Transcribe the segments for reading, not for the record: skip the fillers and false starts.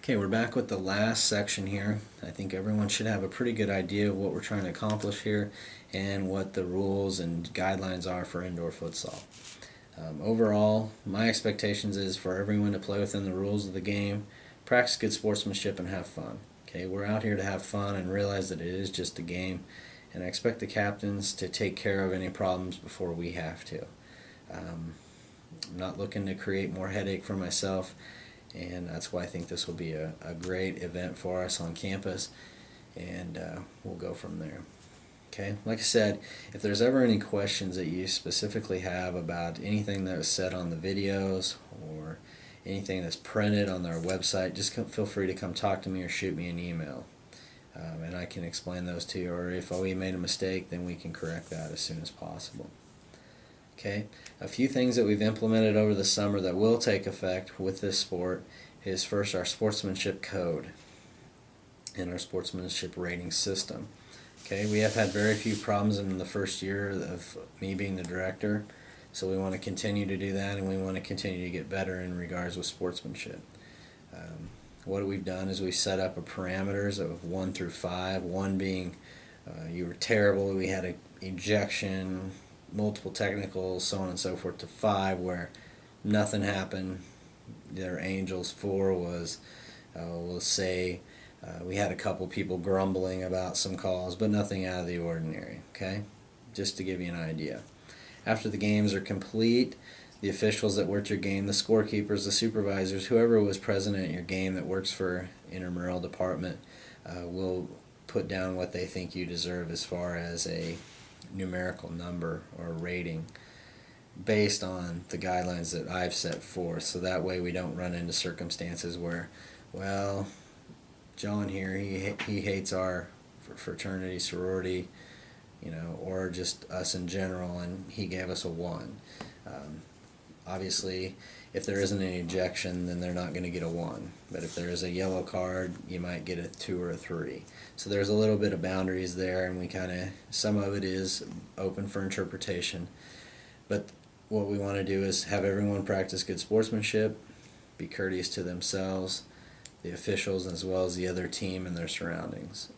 Okay, we're back with the last section here. I think everyone should have a pretty good idea of what we're trying to accomplish here and what the rules and guidelines are for indoor futsal. Overall, my expectations is for everyone to play within the rules of the game, practice good sportsmanship, and have fun. Okay, we're out here to have fun and realize that it is just a game, and I expect the captains to take care of any problems before we have to. I'm not looking to create more headache for myself, and that's why I think this will be a great event for us on campus, and we'll go from there. Okay, like I said, if there's ever any questions that you specifically have about anything that was said on the videos or anything that's printed on our website, just feel free to come talk to me or shoot me an email, and I can explain those to you, or if we made a mistake, then we can correct that as soon as possible. Okay, a few things that we've implemented over the summer that will take effect with this sport is first our sportsmanship code and our sportsmanship rating system. Okay, we have had very few problems in the first year of me being the director, so we want to continue to do that, and we want to continue to get better in regards with sportsmanship. What we've done is we've set up a parameters of 1 through 5, 1 being you were terrible, we had an ejection, multiple technicals, so on and so forth, to 5 where nothing happened, they're angels. 4 was, we'll say, we had a couple people grumbling about some calls, but nothing out of the ordinary, okay? Just to give you an idea. After the games are complete, the officials that worked your game, the scorekeepers, the supervisors, whoever was present at your game that works for intramural department will put down what they think you deserve as far as a numerical number or rating based on the guidelines that I've set forth, so that way we don't run into circumstances where, well, John here, he hates our fraternity, sorority, or just us in general, and he gave us a 1. Obviously, if there isn't an ejection, then they're not going to get a 1. But if there is a yellow card, you might get a 2 or a 3. So there's a little bit of boundaries there, and some of it is open for interpretation. But what we want to do is have everyone practice good sportsmanship, be courteous to themselves, the officials, as well as the other team and their surroundings.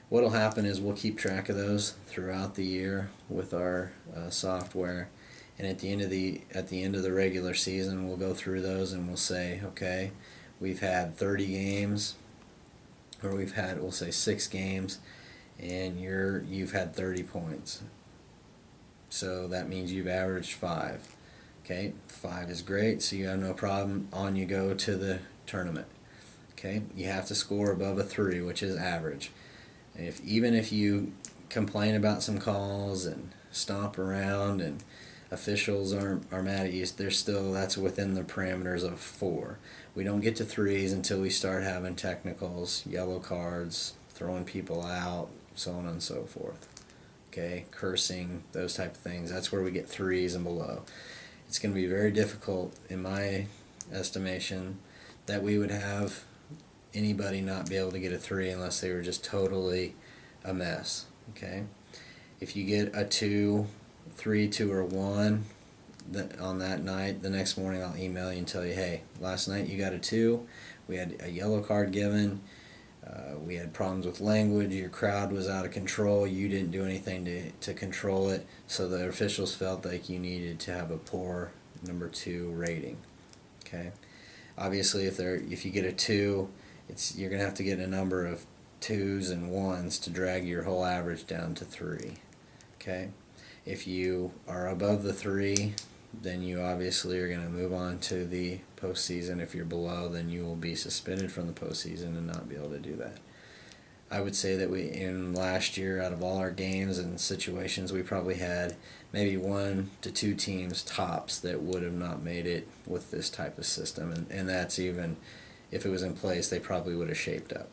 What will happen is we'll keep track of those throughout the year with our software, and at the end of the regular season, we'll go through those and we'll say, okay, we've had 30 games, or we'll say 6 games, and you've had 30 points. So that means you've averaged 5. Okay, 5 is great, so you have no problem. On you go to the tournament. Okay, you have to score above a 3, which is average. Even if you complain about some calls and stomp around and officials are mad at you, that's within the parameters of 4. We don't get to 3s until we start having technicals, yellow cards, throwing people out, so on and so forth. Okay, cursing, those type of things. That's where we get 3s and below. It's going to be very difficult, in my estimation, that we would have anybody not be able to get a 3 unless they were just totally a mess. Okay, if you get a 2, 3, 2, or 1 on that night, the next morning I'll email you and tell you, hey, last night you got a 2, we had a yellow card given, we had problems with language, your crowd was out of control, you didn't do anything to control it, so the officials felt like you needed to have a poor number 2 rating. Okay, obviously if you get a 2, you're going to have to get a number of 2s and 1s to drag your whole average down to 3. Okay, if you are above the 3, then you obviously are going to move on to the postseason. If you're below, then you will be suspended from the postseason and not be able to do that. I would say that in last year, out of all our games and situations, we probably had maybe 1 to 2 teams tops that would have not made it with this type of system, and that's even if it was in place, they probably would have shaped up.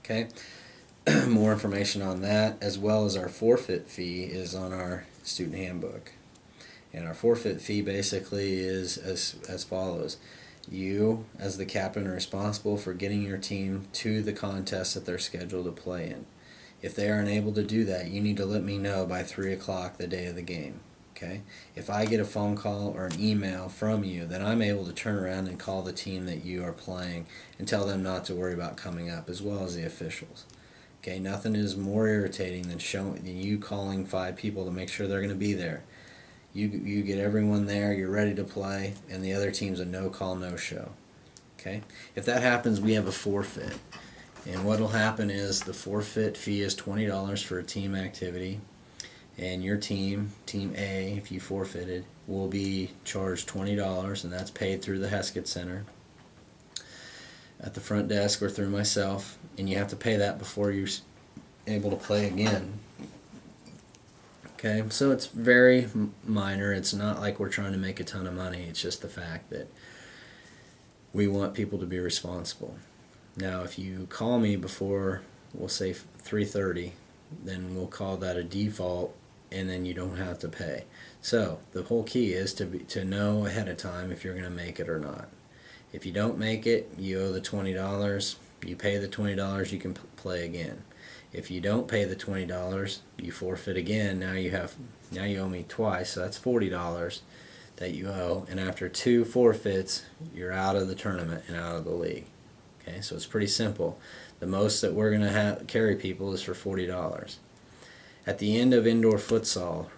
Okay, more information on that, as well as our forfeit fee, is on our student handbook. And our forfeit fee basically is as follows. You, as the captain, are responsible for getting your team to the contest that they're scheduled to play in. If they are unable to do that, you need to let me know by 3 o'clock the day of the game. Okay, if I get a phone call or an email from you, then I'm able to turn around and call the team that you are playing and tell them not to worry about coming up, as well as the officials. Okay, nothing is more irritating than you calling 5 people to make sure they're going to be there. You get everyone there, you're ready to play, and the other team's a no call, no show. Okay, if that happens, we have a forfeit, and what will happen is the forfeit fee is $20 for a team activity. And your team, Team A, if you forfeited, will be charged $20, and that's paid through the Heskett Center at the front desk or through myself, and you have to pay that before you're able to play again. Okay, so it's very minor. It's not like we're trying to make a ton of money. It's just the fact that we want people to be responsible. Now, if you call me before, we'll say 3:30, then we'll call that a default, and then you don't have to pay. So the whole key is to know ahead of time if you're going to make it or not. If you don't make it, you owe the $20. You pay the $20, you can play again. If you don't pay the $20, you forfeit again. Now you owe me twice, so that's $40 that you owe. And after 2 forfeits, you're out of the tournament and out of the league. Okay, so it's pretty simple. The most that we're going to carry people is for $40. At the end of indoor futsal,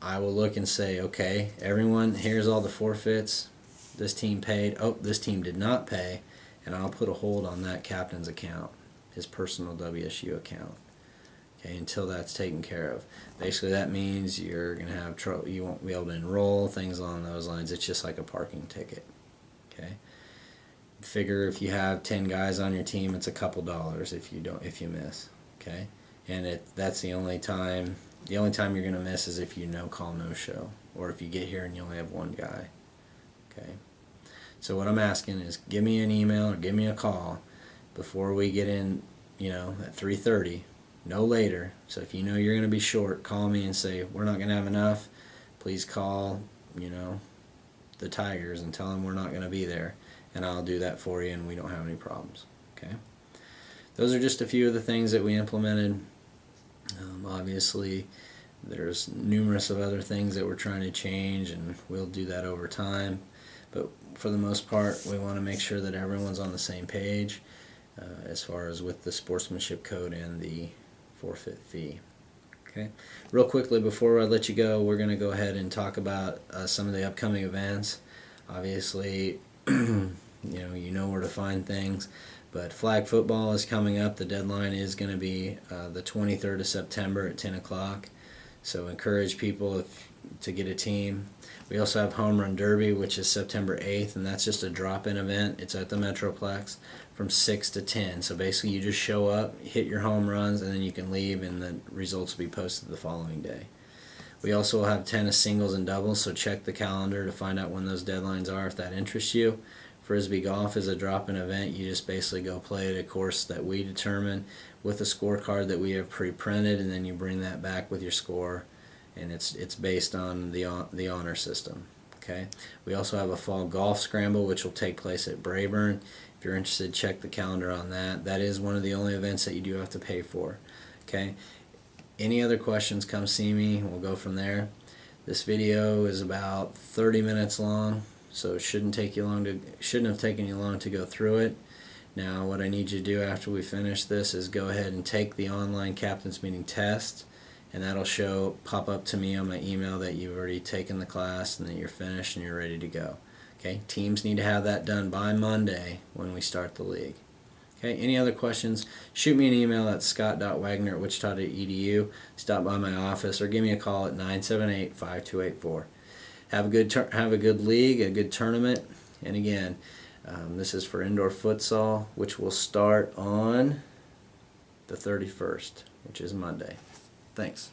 I will look and say, okay, everyone, here's all the forfeits. This team paid. Oh, this team did not pay, and I'll put a hold on that captain's account, his personal WSU account, okay, until that's taken care of. Basically, that means you're going to have trouble. You won't be able to enroll, things along those lines. It's just like a parking ticket, okay. Figure if you have 10 guys on your team, it's a couple dollars if you miss, okay. And that's the only time you're going to miss is if you no call, no show, or if you get here and you only have 1 guy. Okay. So what I'm asking is give me an email or give me a call before we get in, at 3:30, no later. So if you know you're going to be short, call me and say we're not going to have enough. Please call, the Tigers and tell them we're not going to be there, and I'll do that for you, and we don't have any problems. Okay. Those are just a few of the things that we implemented. Obviously, there's numerous of other things that we're trying to change, and we'll do that over time. But for the most part, we want to make sure that everyone's on the same page as far as with the sportsmanship code and the forfeit fee. Okay. Real quickly before I let you go, we're going to go ahead and talk about some of the upcoming events. Obviously, you know where to find things. But flag football is coming up. The deadline is going to be the 23rd of September at 10 o'clock. So encourage people to get a team. We also have Home Run Derby, which is September 8th, and that's just a drop-in event. It's at the Metroplex from 6 to 10. So basically you just show up, hit your home runs, and then you can leave, and the results will be posted the following day. We also will have tennis singles and doubles, so check the calendar to find out when those deadlines are if that interests you. Frisbee golf is a drop-in event. You just basically go play at a course that we determine with a scorecard that we have pre-printed, and then you bring that back with your score, and it's based on the honor system. Okay. We also have a fall golf scramble, which will take place at Brayburn. If you're interested, check the calendar on that. That is one of the only events that you do have to pay for. Okay. Any other questions, come see me. We'll go from there. This video is about 30 minutes long, so it shouldn't have taken you long to go through it. Now, what I need you to do after we finish this is go ahead and take the online captain's meeting test, and that'll pop up to me on my email that you've already taken the class and that you're finished and you're ready to go. Okay, teams need to have that done by Monday when we start the league. Okay, any other questions, shoot me an email at scott.wagner@wichita.edu, stop by my office, or give me a call at 978-5284. Have a good league, a good tournament, and again, this is for indoor futsal, which will start on the 31st, which is Monday. Thanks.